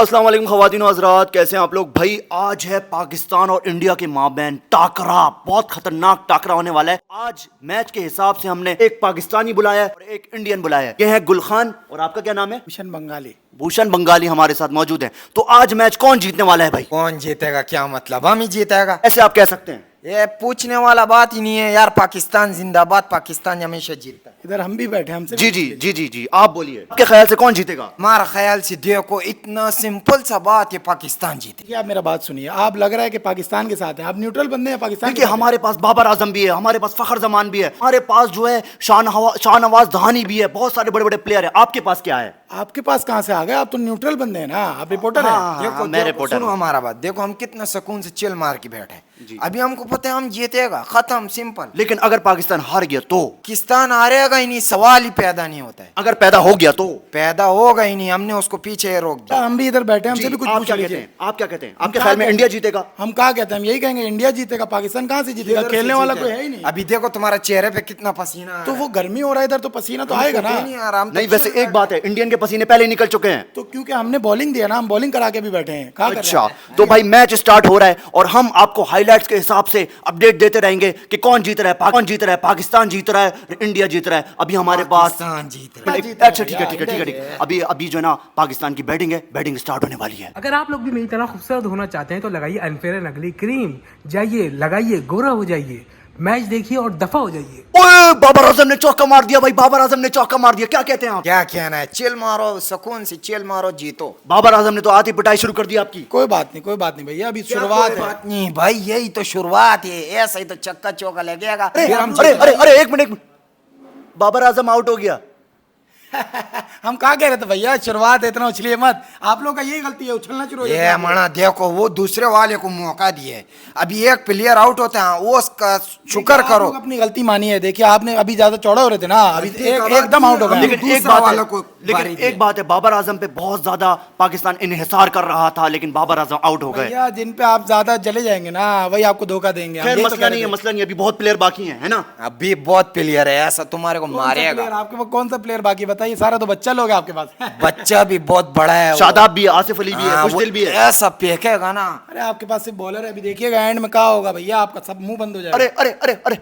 अस्सलाम वालेकुम ख़वातीन और हज़रात, कैसे हैं आप लोग भाई। आज है पाकिस्तान और इंडिया के माबैन टाकरा, बहुत खतरनाक टाकरा होने वाला है। आज मैच के हिसाब से हमने एक पाकिस्तानी बुलाया है और एक इंडियन बुलाया है। ये है गुल खान और आपका क्या नाम है? भूषण बंगाली। भूषण बंगाली हमारे साथ मौजूद है। तो आज मैच कौन जीतने वाला है भाई? कौन जीतेगा क्या मतलब, हम ही जीतेगा? ऐसे आप कह सकते हैं? ये पूछने वाला बात ही नहीं है यार। पाकिस्तान जिंदाबाद, पाकिस्तान हमेशा जीतता है। इधर हम भी बैठे, हमसे जी जी जी जी जी, आप बोलिए, आपके ख्याल से कौन जीतेगा? हमारा ख्याल से देखो, इतना सिंपल सा बात है, पाकिस्तान जीते। आप मेरा बात सुनिए, आप लग रहा है कि पाकिस्तान के साथ हैं, आप न्यूट्रल बंदे हैं पाकिस्तान देखिए, हमारे पास बाबर आजम भी है, हमारे पास फखर जमान भी है, हमारे पास जो है शाहनवाज दहानी भी है, बहुत सारे बड़े बड़े प्लेयर है। आपके पास क्या है? आपके पास कहाँ से आ गए? आप तो न्यूट्रल बंदे हैं ना, आप रिपोर्टर हैं। देखो मैं देखो, रिपोर्टर सुनो हूँ। हमारा बात, देखो हम कितना सुकून से चिल मार के बैठे। अभी हमको पता है हम जीतेगा, खत्म, सिंपल। लेकिन अगर पाकिस्तान हार गया तो? पाकिस्तान हारेगा ही नहीं, सवाल ही पैदा नहीं होता है। अगर पैदा हो गया तो? पैदा होगा ही नहीं, हमने उसको पीछे रोक दिया। हम भी इधर बैठे हैं, हमसे भी कुछ आप पूछ क्या कहते लीजिए। हैं? आप क्या कहते हैं? आपके क्या ख्याल में कहते इंडिया हैं? जीतेगा? हम क्या कहते हैं? हम यही कहेंगे इंडिया जीतेगा। पाकिस्तान कहाँ से जीतेगा? खेलने वाला कोई है ही नहीं। अभी देखो तुम्हारे चेहरे पे कितना पसीना आ तो रहा वो गर्मी हो रहा है इधर, तो पसीना तो आएगा ना। नहीं आ रहा, हम तो नहीं, वैसे chill एक बात है, इंडियन के पसीने पहले ही निकल चुके हैं। तो क्योंकि हमने बॉलिंग दिया ना, हम बॉलिंग करा के भी बैठे हैं। क्या कर रहे अच्छा, हैं? तो भाई मैच स्टार्ट हो रहा है और हम आपको हाइलाइट्स के हिसाब से अपडेट देते रहेंगे कि कौन जीत रहा है, कौन जीत रहा है, पाकिस्तान जीत रहा है, इंडिया जीत रहा है। अभी हमारे पास पाकिस्तान जीत रहा है। अच्छा, ठीक है ठीक है ठीक है ठीक है। अभी अभी जो है ना, पाकिस्तान की बैटिंग है, बैटिंग स्टार्ट होने वाली है। अगर आप लोग भी मेरी तरह खूबसूरत होना चाहते हैं तो लगाइए अनफेयर एंड अगली क्रीम, जाइए लगाइए, गोरा हो जाइए, मैच देखिए और दफा हो जाइए। ओए, बाबर आजम ने चौका मार दिया भाई, बाबर आजम ने चौका मार दिया। क्या कहते हैं आप? क्या कहना है, चिल मारो, सुकून से चिल मारो, जीतो। बाबर आजम ने तो आती पिटाई शुरू कर दी आपकी। कोई बात नहीं, कोई बात नहीं भैया, अभी क्या शुरुआत कोई है। बात नहीं भाई, यही तो शुरुआत है, ऐसा ही तो चक्का चौका लगेगा। अरे फिर हम अरे अरे अरे, एक मिनट, बाबर आजम आउट हो गया। हम क्या कह रहे थे भैया, शुरुआत है, इतना उछलिए मत। आप लोग का यही गलती है, उछलना शुरू हो जाता ये है। मना देखो, वो दूसरे वाले को मौका दिए, अभी एक प्लेयर आउट होता है, वो उसका शुक्र आप करो। लोग अपनी गलती मानिए। देखिए, आपने अभी ज्यादा चौड़े हो रहे थे ना, अभी एकदम आउट हो गए। लेकिन एक दूसरा बात वाला है, को लेकिन बारी एक बात है, बाबर आजम पे बहुत ज्यादा पाकिस्तान इन्हिसार कर रहा था, लेकिन बाबर आजम आउट हो गए। भैया जिन पे आप ज्यादा चले जाएंगे ना, वही आपको धोखा देंगे। हम खैर, यही तो मसला कह नहीं रहे है, थे। मसला नहीं है, अभी बहुत प्लेयर बाकी हैं, है ना? अभी बहुत प्लेयर है, ऐसा तुम्हारे को कौन सा मारेगा। प्लेयर आपके पास? कौन सा प्लेयर बाकी बताइए? सारा तो बच्चा लोग है आपके पास। बच्चा भी बहुत बड़ा है वो। शादाब भी है, आसिफ अली भी है, हाँ, खुशदिल वो भी है। ऐसा फेंकेगा ना। अरे आपके पास सिर्फ बॉलर है। अभी देखिएगा एंड में क्या होगा भैया, आपका सब मुंह बंद हो जाएगा। अरे अरे अरे अरे,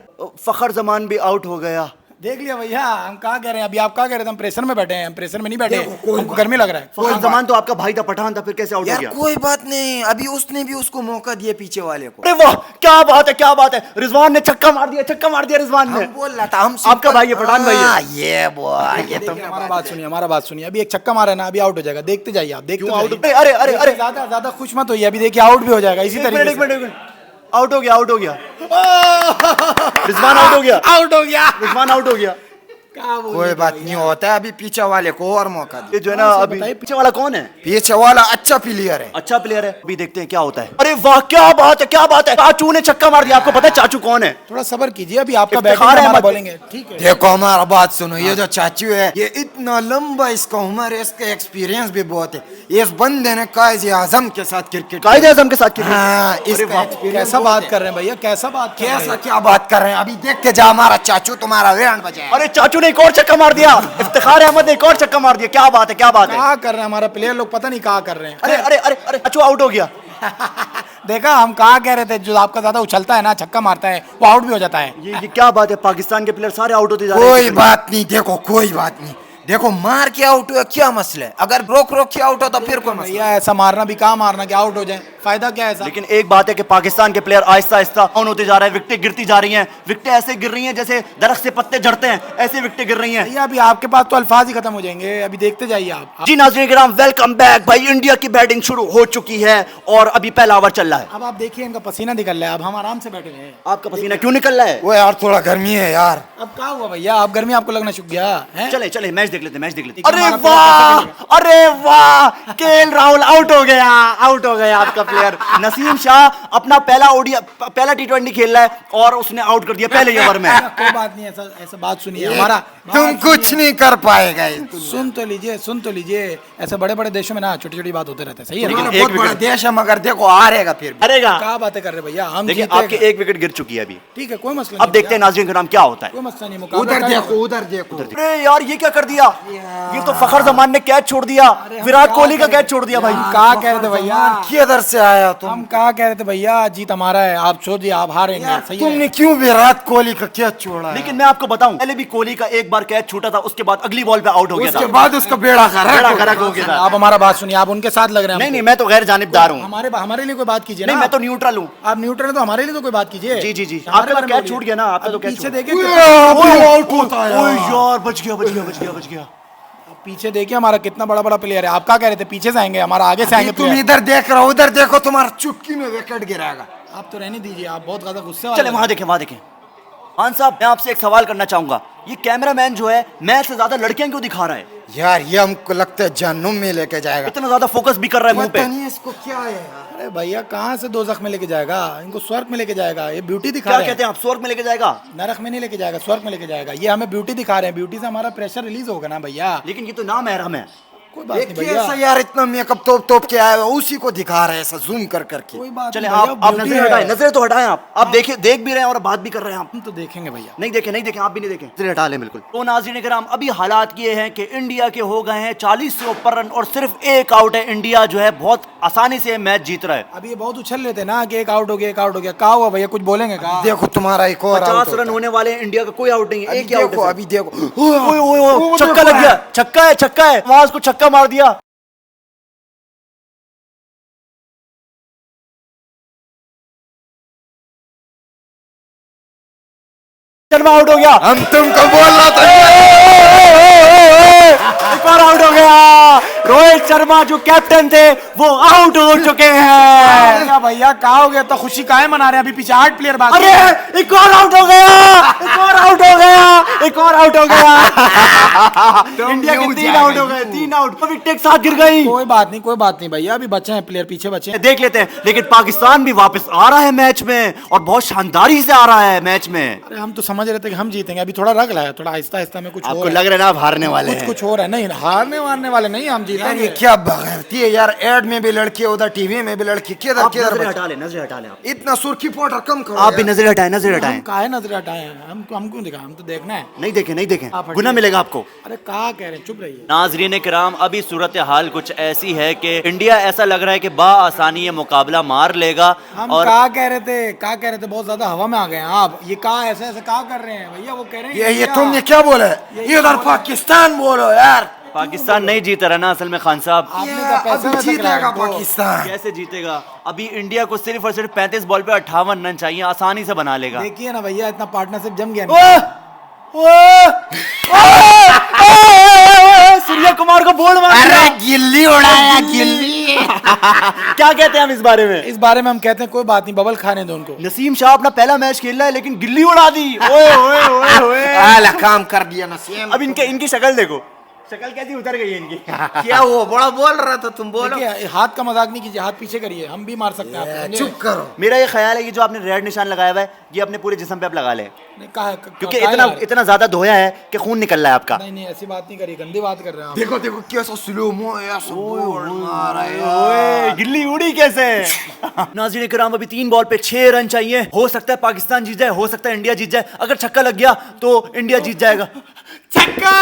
फखर जमान भी आउट हो गया। देख लिया भैया, हम क्या कह रहे हैं? अभी आप क्या कह रहे थे? हम प्रेशर में बैठे हैं, हम प्रेशर में नहीं बैठे हैं, हमको गर्मी लग रहा है। फखर जमान तो आपका भाई था, पठान था, फिर कैसे आउट हो यार गया? कोई बात नहीं, अभी उसने भी उसको मौका दिया पीछे वाले को। अरे वाह, क्या बात है, क्या बात है। रिजवान ने छक्का मार दिया, छक्का मार दिया रिजवान ने। हम बोल रहा था, हम आपका भाई है, पठान भाई है। ये बॉय, ये तो देखिए, हमारा बात सुनिए, हमारा बात सुनिए। अभी एक छक्का मारा है ना, अभी आउट हो जाएगा। देखते जाइए आप, देखते क्यों आउट? जाइए। अरे अरे अरे, ज्यादा ज्यादा खुश मत होइए, अभी देखिए आउट भी हो जाएगा इसी एक मिनट तरीके एक मिनट से। एक मिनट, आउट हो गया, आउट हो गया, रिजवान आउट हो गया, आउट हो गया। रिजवान आउट हो गया। कोई बात नहीं होता है, अभी पीछे वाले को और मौका ये दिया। जो है ना, अभी पीछे वाला कौन है? पीछे वाला अच्छा प्लेयर है। अच्छा प्लेयर है, अभी देखते हैं क्या होता है। अरे वाह, क्या बात है, क्या बात है। चाचू ने छक्का मार दिया। आपको पता है चाचू कौन है? थोड़ा सब्र कीजिए, अभी आपका इफ्तिखार बैटिंग है, हमारा अहमद। बॉलिंग है। ठीक है, देखो हमारा बात सुनो, ये जो चाचू है, ये इतना लंबा इसका उम्र है, इसका एक्सपीरियंस भी बहुत है। इस बंदे ने कायदे आजम के साथ क्रिकेट, कायदे आजम के साथ खेली। हाँ, अरे इसका वाह, एक्सपीरियंस कैसा बहुत बात है। कर रहे हैं भैया, कैसा बात कर रहे कैसा हैं? क्या बात कर रहे हैं, अभी देख के जा हमारा चाचू तुम्हारा बैंड बजाए। अरे चाचू ने एक और छक्का मार दिया। इफ्तिखार अहमद ने एक और छक्का मार दिया। क्या बात है, क्या बात है। क्या कर रहे हैं हमारा प्लेयर लोग, पता नहीं क्या कर रहे हैं। अरे अरे अरे अरे, चाचू आउट हो गया। देखा, हम कहा कह रहे थे, जो आपका ज्यादा उछलता है ना, छक्का मारता है, वो आउट भी हो जाता है। ये क्या बात है, पाकिस्तान के प्लेयर सारे आउट होते जा रहे हैं। कोई बात नहीं, देखो कोई बात नहीं, देखो मार के आउट हुआ क्या मसला है, अगर रोक रोक के आउट हो तो फिर कोई मसला भैया ऐसा मारना भी कहाँ मारना कि आउट हो जाए, फायदा क्या है ऐसा? लेकिन एक बात है कि पाकिस्तान के प्लेयर आहिस्ता आहिस्ता डाउन होते जा रहे हैं, विकेटें गिरती जा रही हैं। विकेटें ऐसे गिर रही हैं जैसे दरख्त से पत्ते झड़ते हैं, ऐसे विकेटें गिर रही हैं। भैया अभी आपके पास तो अल्फाज ही खत्म हो जाएंगे, अभी देखते जाइए आप। जी नाज़रीन किराम, वेलकम बैक भाई। इंडिया की बैटिंग शुरू हो चुकी है और अभी पहला ओवर चल रहा है। अब आप देखिए, इनका पसीना निकल रहा है, अब हम आराम से बैठे हैं। आपका पसीना क्यों निकल रहा है? वो यार थोड़ा गर्मी है यार। अब क्या हुआ भैया, आप गर्मी आपको लगना छुप गया है? चले चले मैच देख लेते, मैच देख लेते। हमारा अरे प्लेयर वाह, कैसा अरे वाह, केएल राहुल आउट हो गया, आउट हो गया आपका प्लेयर। नसीम शाह अपना पहला T20 खेल रहा है और उसने आउट कर दिया पहले ही ओवर में। कोई बात नहीं, ऐसा ऐसा बात सुनिए हमारा। तुम कुछ नहीं कर पाएगा। सुन तो लीजिए, सुन तो लीजिए। ऐसे बड़े बड़े देशों में ना छोटी छोटी बात होते रहते हैं, सही है ना? लेकिन बहुत एक बड़ा विकेट- देश है, मगर देखो हारेगा फिर भी। अरेगा। क्या बातें कर रहे भैया, हम देखिए जीतेंगे। आपके एक विकेट गिर चुकी है अभी। ठीक है, कोई मसला अब नहीं देखते हैं भैया, नाज़रीन किराम क्या होता है। कोई मसला नहीं, मुकाबला उधर करेंगे। देखो, उधर देखो। अरे यार, ये क्या कर दिया? ये तो फखर जमान ने कैच छोड़ दिया, विराट कोहली का कैच छोड़ दिया भाई। कहा कह रहे थे भैया, किधर से आया तुम? हम कहा कह रहे थे भैया जीत हमारा है, आप सोचिए आप हारेंगे। सही है। तुमने क्यों विराट कोहली का कैच छोड़ा? लेकिन मैं आपको बताऊं, पहले भी कोहली का एक बार कैच छूटा था, उसके बाद अगली बॉल पे आउट हो गया था। उसके बाद उसका बेड़ा खड़ा हो गया था। आप हमारा बात सुनिए, आप उनके साथ लग रहे हैं। नहीं नहीं, मैं तो गैर जानिबदार हूँ। हमारे लिए कोई बात कीजिए नहीं, ना। मैं तो न्यूट्रल हूँ। आप न्यूट्रल है तो हमारे लिए तो कोई बात कीजिए। जी जी जी, हमारे आपका बारे में कैच बोलिए। छूट गया ना, आपका तो कैच पीछे छूट देखिए, ओए यार, बच गया बच गया बच गया बच गया। पीछे देखिए हमारा कितना बड़ा बड़ा प्लेयर है। आप क्या कह रहे थे, पीछे से आएंगे, हमारा आगे से आएंगे तुम player। इधर देख रहे हो, उधर देखो, तुम्हारा चुटकी में विकेट गिरेगा। आप तो रहने दीजिए, आप बहुत ज्यादा गुस्से वाले चले वहां देखें, वहां देखें। खान साहब, मैं आपसे एक सवाल करना चाहूंगा, ये कैमरामैन जो है मैच से ज्यादा लड़कियां क्यों दिखा रहा है? यार ये हमको लगता है जहन्नुम में लेके जाएगा। इतना ज्यादा फोकस भी कर रहा है मुंह पे। पता नहीं इसको क्या है यार। अरे भैया कहाँ से दोजख में लेके जाएगा, इनको स्वर्ग में लेके जाएगा। ये ब्यूटी दिखा क्या रहे कहते हैं आप, स्वर्ग में लेके जाएगा? नरक में नहीं लेके जाएगा, स्वर्ग में लेके जाएगा। ये हमें ब्यूटी दिखा रहे हैं, ब्यूटी से हमारा प्रेशर रिलीज होगा ना भैया। लेकिन ये तो नामहरम है। कोई बात नहीं देखिए भैया, ऐसा यार, इतना मेकअप तोप के आया हुआ, उसी को दिखा रहे हैं ऐसा जूम कर करके। कोई बात चले नहीं भैया, आप beauty नजरें है। हटाएं, नजरें तो हटाएं। आप देखिए, देख भी रहे हैं और बात भी कर रहे हैं आप। हम तो देखेंगे भैया। नहीं देखें, नहीं देखें, आप भी नहीं देखें, नजरें हटा लें बिल्कुल। तो नाज़रीन किराम, अभी हालात ये हैं कि इंडिया के हो गए हैं 40 से ऊपर रन और सिर्फ एक आउट है। इंडिया जो है बहुत आसानी से मैच जीत रहा है। अभी ये बहुत उछल रहे थे ना कि एक आउट हो गया, एक आउट हो गया। कहा हुआ भैया, कुछ बोलेंगे कहा? देखो तुम्हारा एक और 50 रन होने वाले हैं, इंडिया का कोई आउट नहीं है, एक ही आउट देखो है। अभी देखो, ओए ओए ओए, छक्का लग गया, छक्का है, छक्का है, वहां उसको छक्का मार दिया। शर्मा आउट हो गया। हम तुमको बोल रहा था। एक और आउट हो गया। रोहित शर्मा जो कैप्टन थे वो आउट हो चुके हैं। क्या भैया कहा हो गया, तो खुशी काहे मना रहे हैं? अभी पीछे 8 प्लेयर बाकी अरे हैं। एक और आउट हो गया, एक और आउट हो गया, एक और आउट हो गया। इंडिया के 3 आउट हो गए, 3 आउट। विकेट एक साथ गिर गई। कोई बात नहीं, कोई बात नहीं भैया, अभी बचे हैं प्लेयर, पीछे बचे हैं। देख लेते हैं। लेकिन पाकिस्तान भी वापस आ रहा है मैच में और बहुत शानदारी से आ रहा है मैच में। अरे हम तो समझ रहे थे कि हम जीतेंगे, अभी थोड़ा रग लाया, थोड़ा आहिस्ता आहिस्ता में कुछ हो आपको रहा लग रहा है ना आप हारने वाले है। हैं? कुछ हो रहा है। नहीं, हारने वारने वाले नहीं, हम यार ये जीतेंगे। क्या बगैरती है यार, एड में भी लड़की है, उधर टीवी में भी लड़की, किधर आप किधर नजरें बच्चे? हटा ले, नजरें हटा ले आप। इतना सुर्खी पाउडर कम करो आप भी यार। नजरें हटाएं, नजरें हटाएं। हम काहे नजर हटाए हैं? हम क्यों दिखाएं? हम तो देखना है। नहीं देखें, नहीं देखें, आप हटिए। गुना मिलेगा आपको। अरे कहा कह रहे हैं, चुप रहिए। नाजरीन किराम, अभी सूरत हाल कुछ ऐसी है कि इंडिया ऐसा लग रहा है कि बाआसानी ये मुकाबला मार लेगा। हम और कहा कह रहे थे, कहा कह रहे थे, बहुत ज्यादा हवा में आ गए हैं आप। ये कहा ऐसे ऐसे कहा कर रहे हैं भैया, वो कह रहे हैं ये क्या? तुमने क्या बोला है? ये इधर पाकिस्तान बोलो यार। पाकिस्तान नहीं जीत रहा ना असल में खान साहब। आपने ये तो पैसे अभी वैसे जीतेगा खिलाए तो। पाकिस्तान। कैसे जीतेगा? अभी इंडिया को सिर्फ और सिर्फ 35 बॉल पे 58 रन चाहिए, आसानी से बना लेगा। देखिए ना भैया, इतना पार्टनरशिप जम गया ओए! ओए! ओए! सूर्या कुमार को बोल मार दिया। अरे गिल्ली उड़ाया, गिल्ली। क्या कहते हैं हम इस बारे में? इस बारे में हम कहते हैं कोई बात नहीं, बबल खाने दो उनको। नसीम शाह अपना पहला मैच खेल रहा है लेकिन गिल्ली उड़ा दी। ओए ओए ओए ओए! आला काम कर दिया नसीम। अब इनकी शक्ल देखो, शक्ल कैसी उतर गई है इनकी। क्या हुआ? बड़ा बोल रहा था तुम, बोलो। देखिए, हाथ का मजाक नहीं कीजिए, हाथ पीछे करिए, हम भी मार सकते हैं आपको, समझे? चुप करो। मेरा ये ख्याल है कि जो आपने रेड निशान लगाया हुआ है ये अपने पूरे जिस्म पे आप लगा ले, नहीं, क्योंकि कहा इतना यार? इतना ज्यादा धोया है कि खून निकल रहा है आपका। नहीं नहीं, ऐसी बात नहीं करिए, गंदी बात कर रहे हैं आप। देखो देखो कैसा स्लो मो है, ऐसा बोल मारा ओए, यार। गिल्ली उड़ी कैसे? नाज़रीन किराम, अभी 3 बॉल पे 6 रन चाहिए। हो सकता है पाकिस्तान जीत जाए, हो सकता है इंडिया जीत जाए। अगर छक्का लग गया तो इंडिया जीत जाएगा। छक्का!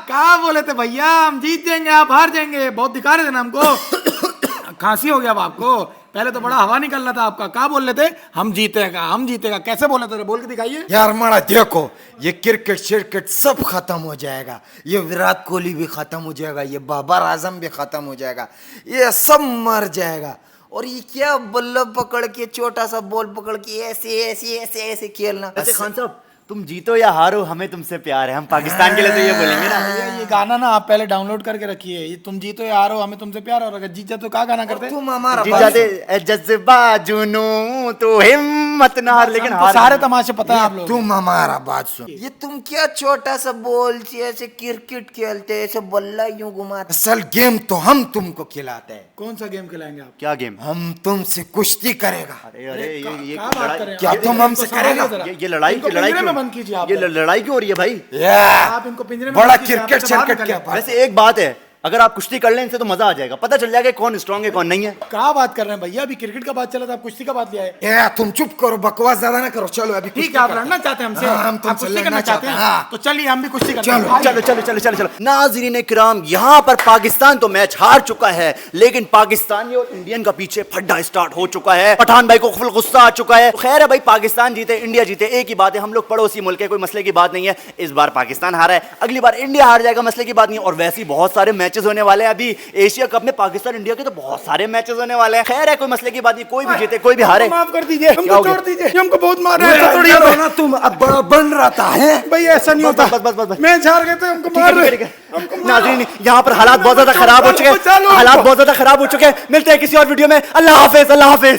कहा बोले थे भैया हम जीत जाएंगे, आप हार जाएंगे, बहुत दिखा रहे थे ना हमको। खांसी हो गया अब आपको, पहले तो बड़ा हवा निकल रहा था आपका। कहा बोल रहे थे हम जीतेगा, हम जीतेगा, कैसे बोले थे? बोल के दिखाइए। यार मारा देखो, ये क्रिकेट शिरकेट सब खत्म हो जाएगा। ये विराट कोहली भी खत्म हो जाएगा, ये बाबर आजम भी खत्म हो जाएगा, ये सब मर जाएगा। और ये क्या बल्ला पकड़ के, छोटा सा बॉल पकड़ के ऐसे ऐसे ऐसे ऐसे खेलना। वैसे खान साहब, तुम जीतो या हारो हमें तुमसे प्यार है। हम पाकिस्तान के लिए तो ये बोलेंगे ना। ये गाना ना आप पहले डाउनलोड करके रखिए, ये तुम जीतो या हारो हमें तुमसे प्यार, और अगर जीत जाए तो क्या गाना करते? तुम हमारा जीत बात जाते ए जज्बा जुनू तो हिम्मत ना हार, लेकिन हमको हार सारे तमाशे पता है आप लोग। तुम हमारा बात सुन। ये तुम क्या छोटा सा बॉल से ऐसे क्रिकेट खेलते, ऐसे बल्ला यूं घुमाते। असल गेम तो हम तुमको खिलाते हैं। कौन सा गेम खिलाएंगे आप? क्या गेम? हम तुमसे कुश्ती करेगा। अरे अरे ये क्या बात कर रहे हैं? क्या आप तुम इनको हमसे संभालिए करेगा? जरा। ये लड़ाई इनको की लड़ाई पिंजरे में क्यों? बंद कीजिए आप। ये लड़ाई क्यों हो रही है भाई? आप इनको पिंजरे में बड़ा बंद कीजिए, आप क्रिकेट इनसे बाहर शिरकेट निकालिए। क्या बात? वैसे एक बात है अगर आप कुश्ती कर लें इनसे तो मजा आ जाएगा, पता चल जाएगा कौन स्ट्रांग है कौन नहीं है। क्या बात कर रहे हैं भैया, अभी क्रिकेट का बात चला था, आप कुश्ती का बात ले आए। ए तुम चुप करो, बकवास ज्यादा ना करो, चलो अभी ठीक है, आप लड़ना चाहते हैं हमसे? हाँ, हम आप तुमसे कुश्ती लड़ना करना चाहते हैं? हाँ। तो चलिए हम भी कुश्ती करते चलो, हैं। चलो चलो चलो चलो चलो। नाज़रीन किराम, यहाँ पर पाकिस्तान तो मैच हार चुका है, लेकिन पाकिस्तानी और इंडियन का पीछे फड्डा स्टार्ट हो चुका है। पठान भाई को फुल गुस्सा आ चुका है। खैर है भाई, पाकिस्तान जीते इंडिया जीते एक ही बात है, हम लोग पड़ोसी मुल्क है, कोई मसले की बात नहीं है। इस बार पाकिस्तान हारा है, अगली बार इंडिया हार जाएगा, मसले की बात नहीं है। और वैसे ही बहुत सारे मैचेस होने वाले हैं अभी एशिया कप में, पाकिस्तान इंडिया के तो बहुत सारे मैचेस होने वाले हैं। खैर है, कोई मसले की बात नहीं, कोई भी जीते कोई भी हारे। माफ कर दीजिए, क्या हमको हो गया? छोड़ दीजिए, हमको बहुत मार रहे हैं। थोड़ी ना तुम अब बड़ा बन रहा है। भाई ऐसा नहीं बस, होता, बस, बस, बस। मैच हार गए तो हमको ठीक है, मार ठीक है, रहे ठीक है। हमको मारो। नाज़रीन, यहाँ पर हालात बहुत ज्यादा खराब हो चुके हैं, बचा लो हमको। हालात बहुत ज्यादा खराब हो चुके हैं। मिलते हैं किसी और वीडियो में। अल्लाह हाफिज, अल्लाह हाफिज।